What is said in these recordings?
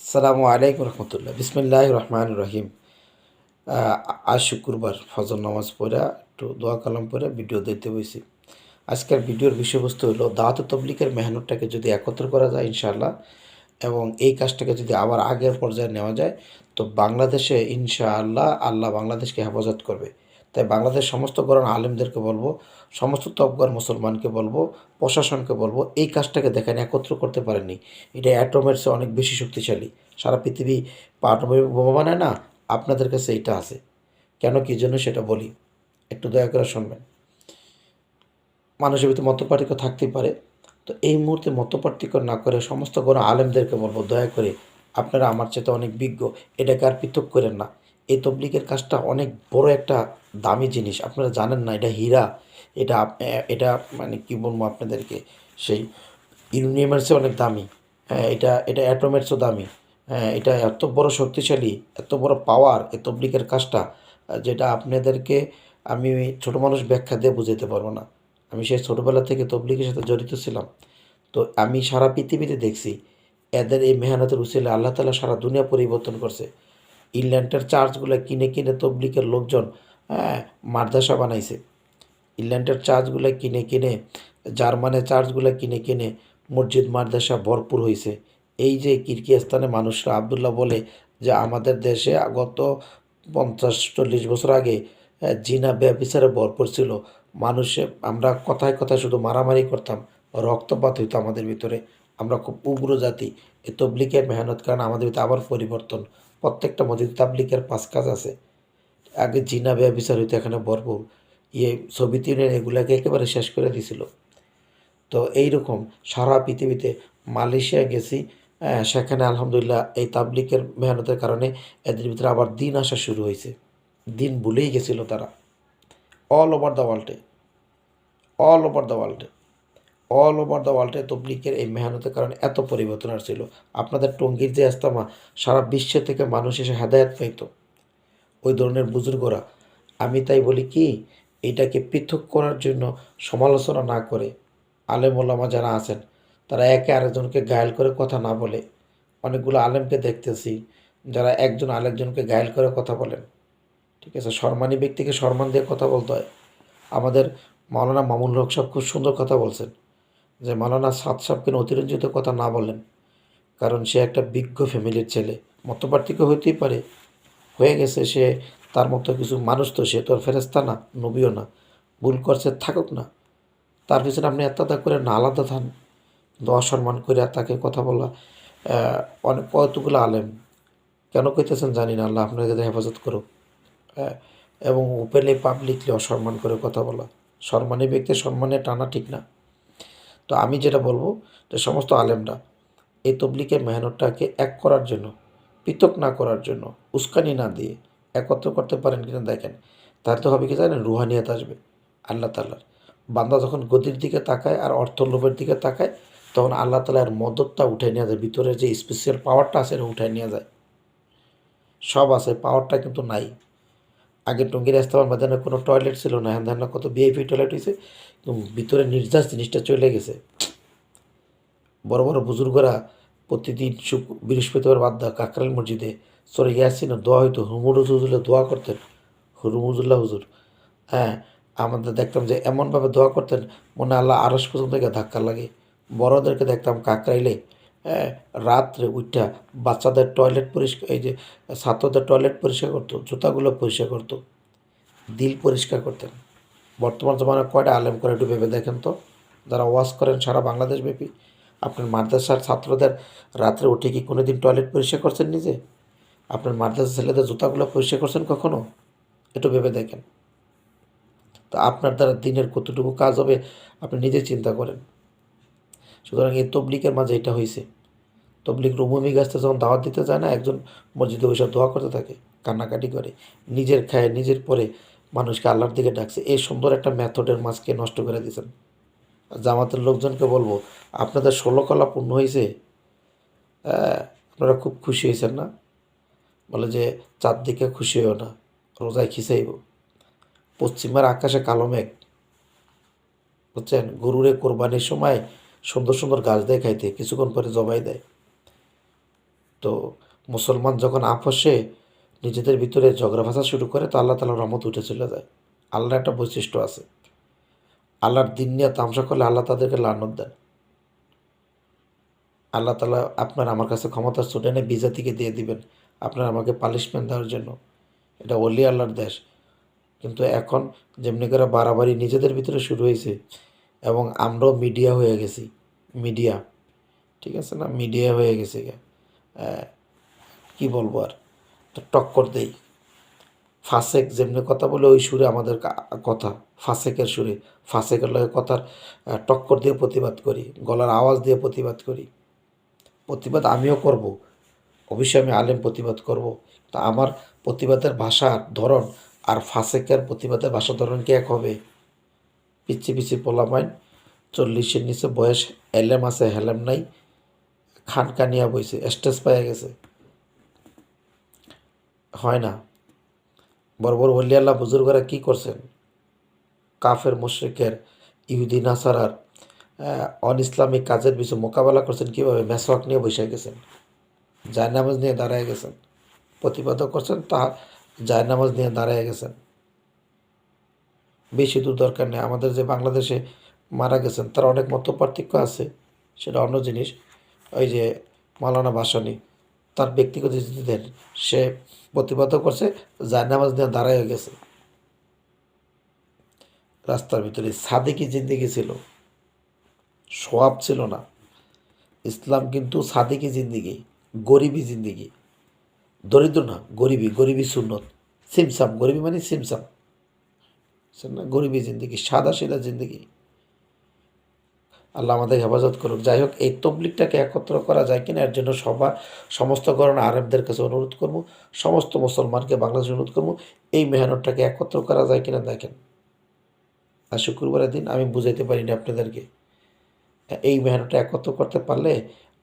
আসসালামু আলাইকুম রহমতুল্লাহ বিসমিল্লাহ রহমান রহিম। আজ শুক্রবার ফজর নামাজ পড়ে একটু দোয়া কালাম পড়ে ভিডিও দিতে বসি। আজকের ভিডিওর বিষয়বস্তু হলো দাওয়াত তবলিগের মেহনতটাকে যদি একত্র করা যায় ইনশাআল্লাহ, এবং এই কাজটাকে যদি আবার আগের পর্যায়ে নেওয়া যায়, তো বাংলাদেশে ইনশাআল্লাহ আল্লাহ বাংলাদেশকে হেফাজত করবে। তাই বাংলাদেশ সমস্ত গরম আলেমদেরকে বলবো, সমস্ত তবগার মুসলমানকে বলবো, প্রশাসনকে বলবো, এই কাজটাকে দেখেন একত্র করতে পারেননি। এটা অ্যাটমের চেয়ে অনেক বেশি শক্তিশালী। সারা পৃথিবী পারমাণবিক বোমা বানায় না, আপনাদের কাছে এইটা আছে। কেন কী জন্য সেটা বলি, একটু দয়া করে শুনবেন। মানুষের ভিতরে মতপার্থক্য থাকতেই পারে, তো এই মুহূর্তে মতপার্থক্য না করে সমস্ত গণ আলেমদেরকে বলবো, দয়া করে আপনারা আমার চেয়ে অনেক বিজ্ঞ, এটাকে আর পৃথক করেন না। এই তবলিগের কাজটা অনেক বড় একটা দামি জিনিস, আপনারা জানেন না, এটা হীরা। এটা মানে কী বলবো আপনাদেরকে, সেই ইউরেনিয়ামের চেয়ে অনেক দামি। হ্যাঁ, এটা এটা অ্যাটমের চেয়েও দামি। হ্যাঁ, এটা এত বড় শক্তিশালী, এত বড় পাওয়ার এই তবলিগের কাজটা, যেটা আপনাদেরকে আমি ছোটো মানুষ ব্যাখ্যা দিয়ে বুঝাতে পারবো না। আমি সেই ছোটোবেলা থেকে তবলিগের সাথে জড়িত ছিলাম। তো আমি সারা পৃথিবীতে দেখছি এদের এই মেহনতের উসিলে আল্লাহ তাআলা সারা দুনিয়া পরিবর্তন করছে। ইংল্যান্ডের চার্চগুলো কিনে কিনে তবলিগের লোকজন, হ্যাঁ, মাদ্রাসা বানাইছে। ইংল্যান্ডের চার্চগুলো কিনে কিনে, জার্মানের চার্চগুলো কিনে কিনে মসজিদ মাদ্রাসা ভরপুর হয়েছে। এই যে কিরগিজস্তানে মানুষরা আবদুল্লাহ বলে যে আমাদের দেশে গত 50-40 বছর আগে জিনা ব্যভিচারে ভরপুর ছিল। মানুষে আমরা কথায় কথায় শুধু মারামারি করতাম, রক্তপাত হইতো আমাদের ভিতরে। আমরা খুব উগ্র জাতি। এই তবলিগের মেহনত কারণে আমাদের ভিতরে আবার পরিবর্তন। প্রত্যেকটা মসজিদে তাবলিগের 5 কাজ আছে। আগে জিনা ব্যভিচার হইতো, এখানে ভরপুর। সোভিয়েত ইউনিয়ন এগুলাকে একেবারে শেষ করে দিছিল। তো এইরকম সারা পৃথিবীতে মালয়েশিয়ায় গেছি, সেখানে আলহামদুলিল্লাহ এই তাবলিগের মেহনতের কারণে এদের ভিতরে আবার দিন আসা শুরু হয়েছে। দিন ভুলেই গেছিল তারা। অল ওভার দ্য ওয়ার্ল্ডে, অল ওভার দ্য ওয়ার্ল্ডে, অল ওভার দ্য ওয়ার্ল্ডে তবলিগের এই মেহনতের কারণে এত পরিবর্তন আসছিল। আপনাদের টঙ্গীর যে ইজতেমা, সারা বিশ্ব থেকে মানুষ এসে হেদায়েত পাইত ওই ধরনের বুজুর্গরা। আমি তাই বলি কি, এটাকে পৃথক করার জন্য সমালোচনা না করে আলেম ওলামা যারা আছেন তারা একে আরেকজনকে ঘায়েল করে কথা না বলে, অনেকগুলো আলেমকে দেখতেছি যারা একজন আরেকজনকে ঘায়েল করে কথা বলেন। ঠিক আছে, সম্মানী ব্যক্তিকে সম্মান দিয়ে কথা বলতে হয়। আমাদের মাওলানা মামুনুল হক সাহেব খুব সুন্দর কথা বলছেন যে মাওলানা সাদ সাহেবকে অতিরঞ্জিত কথা না বলেন, কারণ সে একটা বিজ্ঞ ফ্যামিলির ছেলে। মতপার্থক্য হইতেই পারে, হয়ে গেছে, সে তার মতো কিছু মানুষ, তো সে তো আর ফেরেস্তা না, নবীও না। ভুল করছে, থাকুক না। তার পিছনে আপনি এত করে না আলাদা থান, কিন্তু অসম্মান করে তাকে কথা বলা। অনেক কতগুলো আলেম কেন কইতেছেন জানি না, আল্লাহ আপনাদের হেফাজত করুক। হ্যাঁ, এবং ওপেনলি পাবলিকলি অসম্মান করে কথা বলা, সম্মানী ব্যক্তির সম্মানে টানা ঠিক না। তো আমি যেটা বলবো, যে সমস্ত আলেমরা এই তবলিগের মেহনতটাকে এক করার জন্য, পৃথক না করার জন্য, উস্কানি না দিয়ে একত্র করতে পারেন কিনা দেখেন। তাহলে তো হবে কি জানেন, রুহানিয়াত আসবে আল্লাহ তাআলার। বান্দা যখন গদির দিকে তাকায় আর অর্থ লোভের দিকে তাকায়, তখন আল্লাহ তাআলা এর মদতটা উঠাই নিয়ে যায়, ভিতরে যে স্পেশাল পাওয়ারটা আছে এটা উঠাই নিয়ে যায়। সব আছে, পাওয়ারটা কিন্তু নাই। আগে টঙ্গীর ইজতেমার ময়দানে কোনো টয়লেট ছিল না, এখন দেখেন না কত ভিআইপি টয়লেট হয়েছে, ভিতরে নির্যাস জিনিসটা চলে গেছে। বড় বড় বুজুর্গরা প্রতিদিন বৃহস্পতিবার বাদ দেওয়া কাকরাইল মসজিদে সরে ইয়াসিন দোয়া হইতো, হুজুরে দোয়া করতেন, হুজুল্লাহ হুজুর। হ্যাঁ, আমাদের দেখতাম যে এমনভাবে দোয়া করতেন, মনে আল্লাহ আরশ পর্যন্ত গিয়ে ধাক্কা লাগে। বড়দেরকে দেখতাম কাকরাইলে, হ্যাঁ, রাত্রে উঠা বাচ্চাদের টয়লেট পরিষ্কার, এই যে ছাত্রদের টয়লেট পরিষ্কার করতো, জুতাগুলো পরিষ্কার করতো, দিল পরিষ্কার করতেন। বর্তমান জমানায় কয়টা আলেম করে একটু ভেবে দেখেন তো, যারা ওয়াজ করেন সারা বাংলাদেশ ব্যাপী। আপনার মাদ্রাসার ছাত্রদের রাত্রে উঠে কি কোনো দিন টয়লেট পরিষ্কার করছেন নিজে? আপনার মাদ্রাসার ছেলেদের জুতাগুলো পরিষ্কার করছেন কখনো? একটু ভেবে দেখেন। তো আপনার দ্বারা দিনের কতটুকু কাজ হবে আপনি নিজে চিন্তা করেন। সুতরাং এই তবলিগের মাঝে এটা হয়েছে। তবলিগ রুমুমি গাছতে যখন দাওয়াত দিতে যায় না, একজন মসজিদে বসে দোয়া করতে থাকে, কান্নাকাটি করে, নিজের খায় নিজের পরে মানুষকে আল্লাহর দিকে ডাকছে। এই সুন্দর একটা মেথডের মাঝকে নষ্ট করে দিয়েছেন। জামাতের লোকজনকে বলবো, আপনাদের 16 কলা পূর্ণ হয়েছে, আপনারা খুব খুশি হয়েছেন না? বলে যে চাঁদ দিকে খুশি হইও না, রোজায় খিসাইব। পশ্চিমের আকাশে কালো মেঘ, বুঝছেন, গরুরে কোরবানির সময় সুন্দর সুন্দর গাছ দেয় খাইতে, কিছুক্ষণ পরে জবাই দেয়। তো মুসলমান যখন আপসে নিজেদের ভিতরে ঝগড়া ভাষা শুরু করে তো আল্লাহ তাআলার রহমত উঠে চলে যায়। আল্লাহর একটা বৈশিষ্ট্য আছে। আল্লাহর দিন নিয়ে তামসা করলে আল্লাহ তাদেরকে লানত দেন। আল্লাহ তাআলা আপনার আমার কাছে ক্ষমতা ছুটে এনে বিজাতিকে দিয়ে দিবেন। আপনার আমাকে পানিশমেন্ট দেওয়ার জন্য। এটা ওলি আল্লাহর দেশ। কিন্তু এখন যেমনি করে বাড়াবাড়ি নিজেদের ভিতরে শুরু হয়েছে এবং আমরাও মিডিয়া হয়ে গেছি। মিডিয়া, ঠিক আছে না? মিডিয়া হয়ে গেছে গে। কি বলবো আর? তো টক্কর দেই। ফাসেক যেমনি কথা বলে ওই সুরে আমাদের কথা, ফাসেকের সুরে, ফাসেকের লগে কথার টক্কর দিয়ে প্রতিবাদ করি, গলার আওয়াজ দিয়ে প্রতিবাদ করি। প্রতিবাদ আমিও করব, অবশ্যই আমি আলেম প্রতিবাদ করব। তা আমার প্রতিবাদের ভাষার ধরন আর ফাসেকের প্রতিবাদের ভাষার ধরন কি এক হবে? পিচ্ছি পিচ্ছি পোলাপাইন, 40-এর নিচে বয়স, এলেম আছে হেলেম নাই, খান কানিয়া বইছে, স্টেজ পাইয়া গেছে, হয় না। বড় বড় ওলি আল্লাহ বুজুর্গরা কী করছেন? কাফের মুশরিকের ইহুদি নাসারার অন ইসলামিক কাজের বিষয়ে মোকাবেলা করছেন কীভাবে? মেসওয়াক নিয়ে বসে গেছেন, জায়নামাজ নিয়ে দাঁড়ায় গেছেন, প্রতিবাদও করছেন, তা জায়নামাজ নিয়ে দাঁড়ায় গেছেন। বেশি দূর দরকার নেই। আমাদের যে বাংলাদেশে মারা গেছেন তার অনেক মত পার্থক্য আছে, সেটা অন্য জিনিস। ওই যে মাওলানা ভাসানী, তার ব্যক্তিগত যদি দেন, সে প্রতিবাদও করছে, জায়নামাজ নিয়ে দাঁড়ায় গেছে রাস্তার ভিতরে। সাদেকি জিন্দিগি ছিল, সোয়াব ছিল না। ইসলাম কিন্তু সাদেকি জিন্দিগি, গরিবী জিন্দিগি। দরিদ্র না, গরিবী, গরিবী সুন্নত। সিমসাম, গরিবী মানে সিমসাম, না, গরিবী জিন্দিগি, সাদা সিধা জিন্দিগি। আল্লাহ আমাদের হেফাজত করুক। যাই হোক, এই তবলিগটাকে একত্র করা যায় কিনা এর জন্য সমস্ত কারণে আরবদের কাছে অনুরোধ করবো, সমস্ত মুসলমানকে বাংলাদেশে অনুরোধ করবো, এই মেহনতটাকে একত্র করা যায় কিনা দেখেন। আর শুক্রবারের দিন আমি বুঝাইতে পারিনি আপনাদেরকে, এই মেহনতটা একত্র করতে পারলে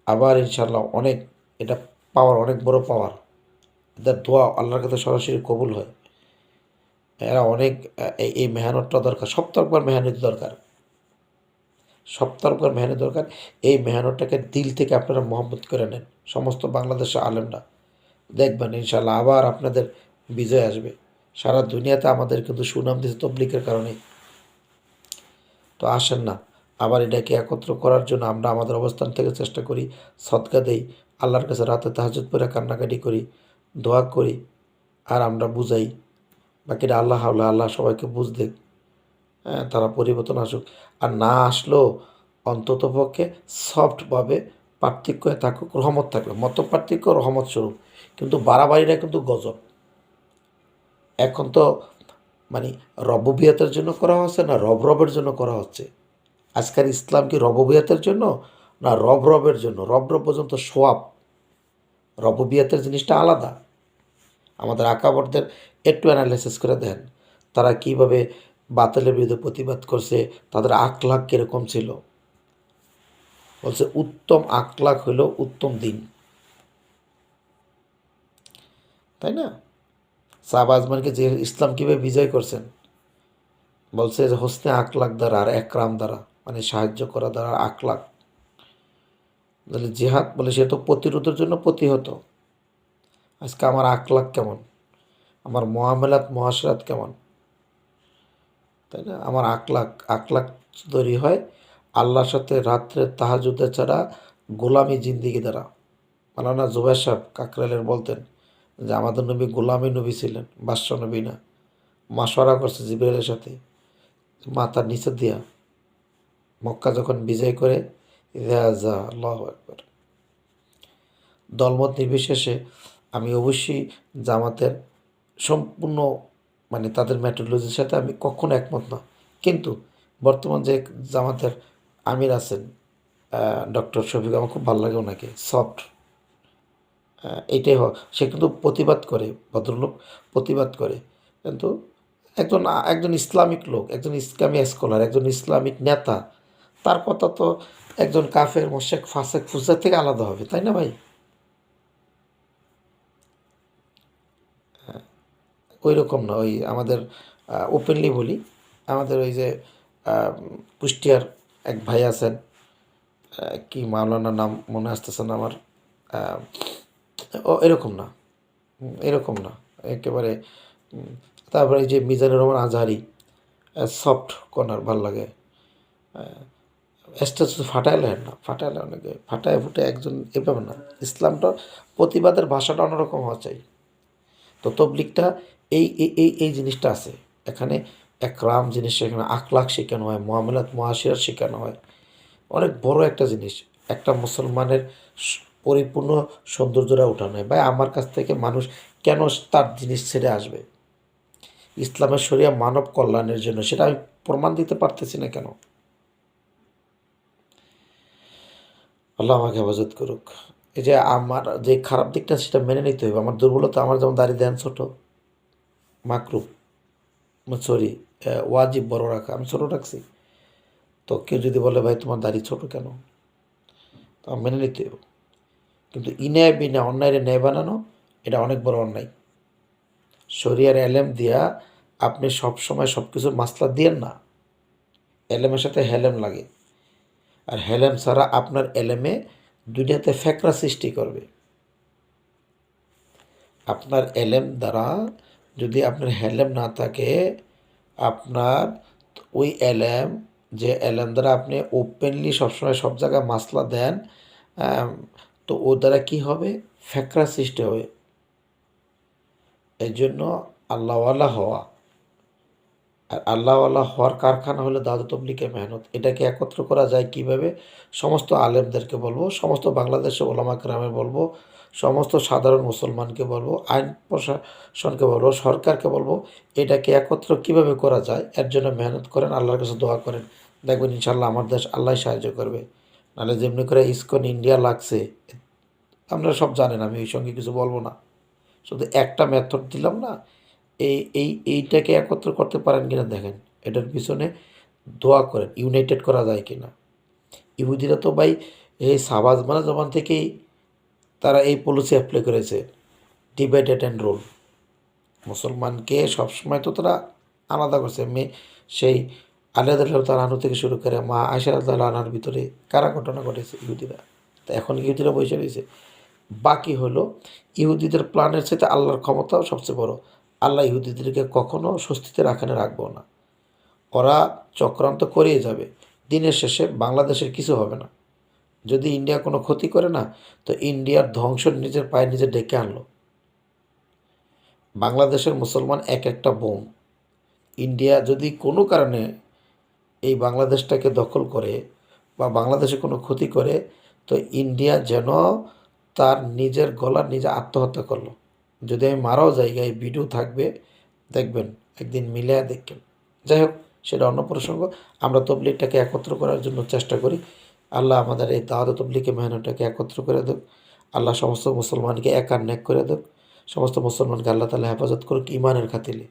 আবার ইনশাল্লাহ অনেক, এটা পাওয়ার, অনেক বড় পাওয়ার। এদের দোয়া আল্লাহর কাছে সরাসরি কবুল হয়। এরা অনেক এই মেহনতটা দরকার, সব তরফবার মেহনত দরকার, সব তরফবার মেহনত দরকার। এই মেহনতটাকে দিল থেকে আপনারা মহব্বত করে নেন, সমস্ত বাংলাদেশের আলেমরা। দেখবেন ইনশাল্লাহ আবার আপনাদের বিজয় আসবে। সারা দুনিয়াতে আমাদের কিন্তু সুনাম দিয়েছে তবলিগের কারণে। তো আসেন না, আবার এটাকে একত্র করার জন্য আমরা আমাদের অবস্থান থেকে চেষ্টা করি, সদকা দেই, আল্লাহর কাছে রাতে তাহাজ্জুদ পড়ে কান্নাকাটি করি, দোয়া করি, আর আমরা বুঝাই। বাকিটা আল্লাহ হাওলা, আল্লাহ সবাইকে বুঝ দেখ, হ্যাঁ, তারা পরিবর্তন আসুক। আর না আসলেও অন্ততপক্ষে সফটভাবে পার্থক্য থাকুক, রহমত থাকবে, মত পার্থক্য রহমত স্বরূপ। কিন্তু বাড়াবাড়িটা কিন্তু গজব। এখন তো মানে রব্ববিয়াতের জন্য করা হচ্ছে না রবের জন্য করা হচ্ছে। আজকের ইসলাম কি রব্ববিয়াতের জন্য না রবের জন্য? রব পর্যন্ত সোয়াব, রব্ববিয়াতের জিনিসটা আলাদা। আমাদের আকাবরদের একটু অ্যানালাইসিস করে দেন, তারা কিভাবে বাতিলের বিরুদ্ধে প্রতিবাদ করছে, তাদের আখলাখ কীরকম ছিল। বলছে উত্তম আখলাখ হইল উত্তম দিন, তাই না? সাহাবা আজমানকে যে ইসলাম কীভাবে বিজয় করছেন, বলছে যে হোসনে আখলাখ দ্বারা আর একরাম দ্বারা, মানে সাহায্য করা দ্বারা আখলাখ। বলে জিহাদ, বলে সে তো প্রতিরোধের জন্য প্রতিহত। আজকে আমার আখলাখ কেমন, আমার মহামেলাত মহাসরাত কেমন, তাই না? আমার আখলাখ, আখলাখ তৈরি হয় আল্লাহর সাথে রাত্রে তাহাজুদে ছাড়া গোলামি জিন্দিগি দ্বারা। মাওলানা জুবাইর সাহেব কাকরাইলের বলতেন যে আমাদের নবী গোলামি নবী ছিলেন, বাদশা নবী না। মাশওয়ারা করছে জিবরাইলের সাথে, মাথার নিচে দিয়া মক্কা যখন বিজয় করে, যা আল্লাহু আকবার। দলমত নির্বিশেষে আমি অবশ্যই জামাতের সম্পূর্ণ, মানে তাদের মেথোডোলজির সাথে আমি কখনো একমত না। কিন্তু বর্তমান যে জামাতের আমির আছেন ডক্টর শফিক, আমার খুব ভালো লাগে ওনাকে, সফট, এইটাই সে কিন্তু প্রতিবাদ করে, ভদ্রলোক প্রতিবাদ করে। কিন্তু একজন একজন ইসলামিক লোক, একজন ইসলামী স্কলার, একজন ইসলামিক নেতা, তার কথা তো একজন কাফের মোশেক ফাসেক ফুসেক থেকে আলাদা হবে, তাই না ভাই? ওই রকম না। ওই আমাদের ওপেনলি বলি, আমাদের ওই যে কুষ্টিয়ার এক ভাই আছেন, কি মাওলানা নাম মনে আসতেছে না আমার, ও এরকম না, এরকম না একেবারে। উম, তারপরে এই যে মিজানুর রহমান আজহারি, সফট কর্নার ভাল লাগে। স্ট্যাচু ফাটায় লেন না, ফাটায় অনেকে ফাটায় ফুটে একজন এভাবে না। ইসলামটা প্রতিবাদের ভাষাটা অন্যরকম হওয়া চাই। তো তবলিগটা এই জিনিসটা আছে এখানে। একরাম জিনিস শেখানো, আখলাখ শেখানো হয়, মুআমালাত মুআশিরাত শেখানো হয়। অনেক বড় একটা জিনিস। একটা মুসলমানের পরিপূর্ণ সৌন্দর্যটা উঠানো হয়। ভাই আমার কাছ থেকে মানুষ কেন তার জিনিস ছেড়ে আসবে? ইসলামের শরিয়া মানব কল্যাণের জন্য, সেটা আমি প্রমাণ দিতে পারতেছি না কেন? আল্লাহ আমাকে হেফাজত করুক। এই যে আমার যে খারাপ দিকটা সেটা মেনে নিতে হবে। আমার দুর্বলতা, আমার যেমন দাড়ি দেন ছোট, মাকরু, সরি, ওয়াজিব বড় রাখা, আমি ছোট রাখছি। তো কেউ যদি বলে ভাই তোমার দাড়ি ছোট কেন, তো আমি মেনে নিতে হবে। কিন্তু ইনায় বিনা অন্যায়ের ন্যায় বানানো, এটা অনেক বড় অন্যায়। শরিয়ার এলেম দিয়া আপনি সব সময় সব কিছুর মাসলা দিয়েন না। এলেমের সাথে হেলেম লাগে। আর হেলেম ছাড়া আপনার এলেমে দুনিয়াতে ফেকরা সৃষ্টি করবে। আপনার এলেম দ্বারা, যদি আপনার হেলেম না থাকে, আপনার ওই এলেম, যে এলেম দ্বারা আপনি ওপেনলি সবসময় সব জায়গায় মাসলা দেন, আম, তো ও দ্বারা কী হবে? ফেকরা সৃষ্টি হবে। এই জন্য আল্লাহওয়ালা হওয়া, আর আল্লাহওয়ালা হওয়ার কারখানা হলো দাওয়াত তবলিগের মেহনত। এটাকে একত্র করা যায় কিভাবে? সমস্ত আলেমদেরকে বলবো, সমস্ত বাংলাদেশের ওলামা কেরামে বলবো, সমস্ত সাধারণ মুসলমানকে বলবো, আইন প্রশাসনকে বলবো, সরকারকে বলবো, এটাকে একত্র কিভাবে করা যায় এর জন্য মেহনত করেন, আল্লাহর কাছে দোয়া করেন। দেখবেন ইনশাল্লাহ আমার দেশ আল্লাহ সাহায্য করবে। নাহলে যেমনি করে ইসকন ইন্ডিয়া লাগছে, আপনারা সব জানেন, আমি এই সঙ্গে কিছু বলবো না। শুধু একটা মেথড দিলাম না, এইটাকে একত্র করতে পারেন কিনা দেখেন। এটার পিছনে দোয়া করেন, ইউনাইটেড করা যায় কিনা। ইহুদিরা তো ভাই এই সাবাজ মানে জমান থেকেই তারা এই পলিসি অ্যাপ্লাই করেছে, ডিভাইডেড অ্যান্ড রুল। মুসলমানকে সবসময় তো তারা আলাদা করছে। সেই আলাদা তার আনু থেকে শুরু করে মা আয়সা আনার ভিতরে কারা ঘটনা ঘটেছে ইহুদিরা। তা এখন ইহুদিরা বসে রয়েছে। বাকি হলো ইহুদিদের প্ল্যানের সাথে আল্লাহর ক্ষমতাও সবচেয়ে বড়। আল্লাহ ইহুদিদেরকে কখনো স্বস্তিতে রাখবো না। ওরা চক্রান্ত করেই যাবে। দিনের শেষে বাংলাদেশের কিছু হবে না। যদি ইন্ডিয়া কোনো ক্ষতি করে না, তো ইন্ডিয়ার ধ্বংস নিজের পায়ে নিজে ডেকে আনলো। বাংলাদেশের মুসলমান এক একটা বোম। ইন্ডিয়া যদি কোনো কারণে এই বাংলাদেশটাকে দখল করে বা বাংলাদেশে কোনো ক্ষতি করে, তো ইন্ডিয়া যেন তার নিজের গলা নিজে আত্মহত্যা করলো। যদি আমি মারাও জায়গা, এই ভিডিও থাকবে, দেখবেন, একদিন মিলে দেখবেন। যাই হোক, সেটা অন্য প্রসঙ্গ। আমরা তবলিগটাকে একত্র করার জন্য চেষ্টা করি। আল্লাহ আমাদের এই দাওয়াত তবলিগে মেহনতটাকে একত্র করে দেব। আল্লাহ সমস্ত মুসলমানকে এক আর নেক করে দেব। সমস্ত মুসলমানকে আল্লাহ তাআলা হেফাজত করুক ইমানের খাতিলে।